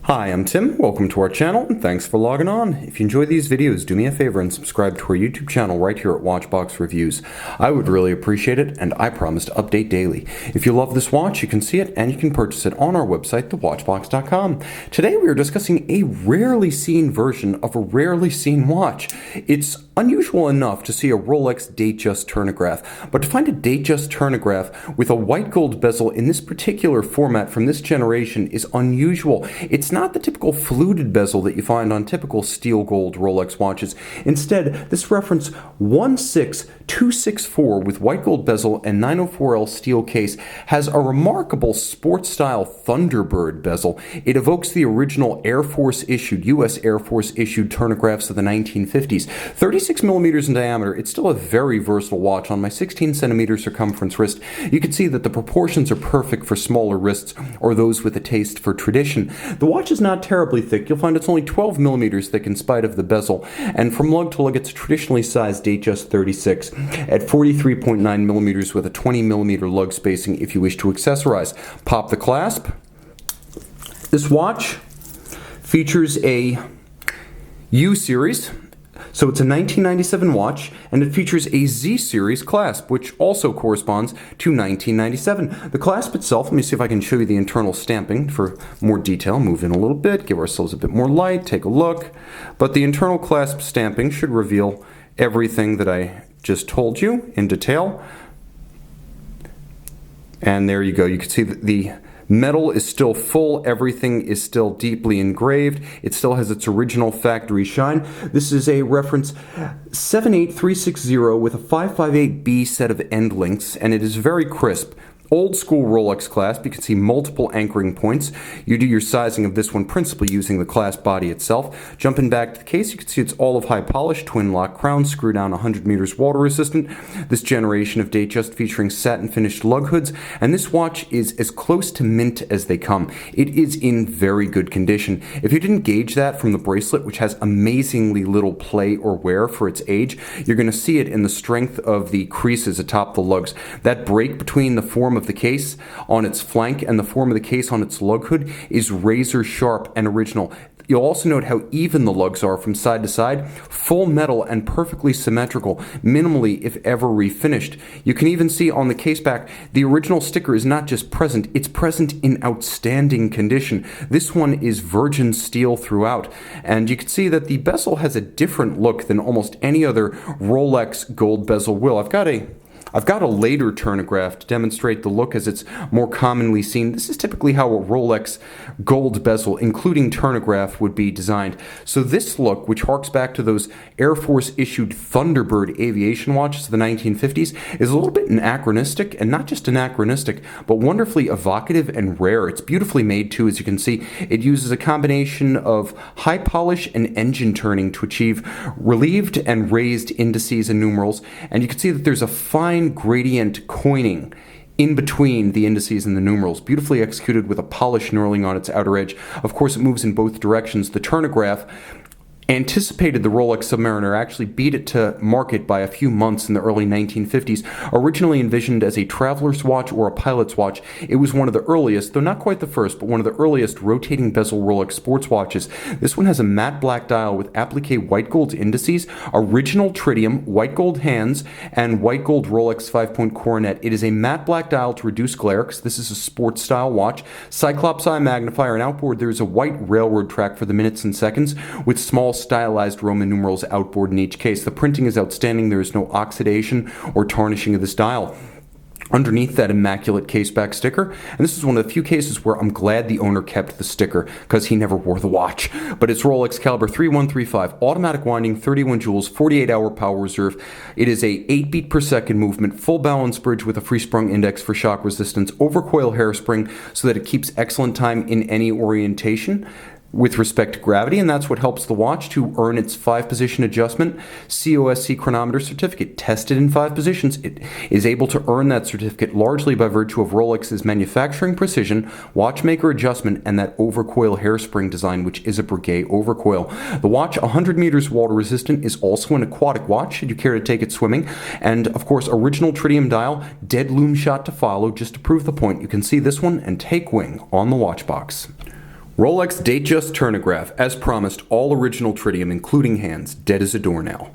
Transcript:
Hi, I'm Tim. Welcome to our channel, and thanks for logging on. If you enjoy these videos, do me a favor and subscribe to our YouTube channel right here at Watchbox Reviews. I would really appreciate it, and I promise to update daily. If you love this watch, you can see it and you can purchase it on our website, thewatchbox.com. Today we are discussing a rarely seen version of a rarely seen watch. It's unusual enough to see a Rolex Datejust Turn-O-Graph, but to find a Datejust Turn-O-Graph with a white gold bezel in this particular format from this generation is unusual. It's not the typical fluted bezel that you find on typical steel gold Rolex watches. Instead, this reference 16264 with white gold bezel and 904L steel case has a remarkable sports style Thunderbird bezel. It evokes the original Air Force issued, US Air Force issued Turn-O-Graphs of the 1950s. 36 millimeters in diameter, it's still a very versatile watch. On my 16 centimeter circumference wrist, you can see that the proportions are perfect for smaller wrists or those with a taste for tradition. The watch is not terribly thick. You'll find it's only 12 millimeters thick in spite of the bezel, and from lug to lug it's a traditionally sized Datejust 36 at 43.9 millimeters with a 20 millimeter lug spacing if you wish to accessorize. Pop the clasp. This watch features a U series. So it's a 1997 watch, and it features a Z-series clasp, which also corresponds to 1997. The clasp itself, let me see if I can show you the internal stamping for more detail. Move in a little bit, give ourselves a bit more light, take a look. But the internal clasp stamping should reveal everything that I just told you in detail. And there you go. You can see that the metal is still full, everything is still deeply engraved, it still has its original factory shine. This is a reference 78360 with a 558B set of end links, and it is very crisp. Old school Rolex clasp, you can see multiple anchoring points. You do your sizing of this one principally using the clasp body itself. Jumping back to the case, you can see it's all of high polish, twin lock crown, screw down 100 meters water resistant. This generation of Datejust featuring satin finished lug hoods, and this watch is as close to mint as they come. It is in very good condition. If you didn't gauge that from the bracelet, which has amazingly little play or wear for its age, you're going to see it in the strength of the creases atop the lugs. That break between the form of the case on its flank and the form of the case on its lug hood is razor sharp and original. You'll also note how even the lugs are from side to side, full metal and perfectly symmetrical, minimally if ever refinished. You can even see on the case back, the original sticker is not just present, it's present in outstanding condition. This one is virgin steel throughout, and you can see that the bezel has a different look than almost any other Rolex gold bezel will. I've got a later Turn-O-Graph to demonstrate the look as it's more commonly seen. This is typically how a Rolex gold bezel, including Turn-O-Graph, would be designed. So this look, which harks back to those Air Force issued Thunderbird aviation watches of the 1950s, is a little bit anachronistic, and not just anachronistic, but wonderfully evocative and rare. It's beautifully made too, as you can see. It uses a combination of high polish and engine turning to achieve relieved and raised indices and numerals, and you can see that there's a fine gradient coining in between the indices and the numerals, beautifully executed with a polished knurling on its outer edge. Of course, it moves in both directions. The Turn-O-Graph anticipated the Rolex Submariner, actually beat it to market by a few months in the early 1950s. Originally envisioned as a traveler's watch or a pilot's watch, it was one of the earliest, though not quite the first, but one of the earliest rotating bezel Rolex sports watches. This one has a matte black dial with applique white gold indices, original tritium, white gold hands, and white gold Rolex 5-point coronet. It is a matte black dial to reduce glare, because this is a sports style watch. Cyclops eye magnifier, and outboard there is a white railroad track for the minutes and seconds with small stylized Roman numerals outboard in each case. The printing is outstanding. There is no oxidation or tarnishing of this dial. Underneath that immaculate case back sticker, and this is one of the few cases where I'm glad the owner kept the sticker because he never wore the watch, but it's Rolex caliber 3135, automatic winding, 31 joules, 48-hour power reserve. It is a 8 beat per second movement, full balance bridge with a free sprung index for shock resistance, overcoil hairspring so that it keeps excellent time in any orientation with respect to gravity, and that's what helps the watch to earn its 5-position adjustment COSC chronometer certificate. Tested in 5 positions, it is able to earn that certificate largely by virtue of Rolex's manufacturing precision, watchmaker adjustment, and that overcoil hairspring design, which is a Breguet overcoil. The watch, 100 meters water resistant, is also an aquatic watch should you care to take it swimming, and of course original tritium dial, dead loom shot to follow. Just to prove the point, you can see this one and take wing on the watch box. Rolex Datejust Turn-O-Graph, as promised, all original tritium, including hands, dead as a doornail.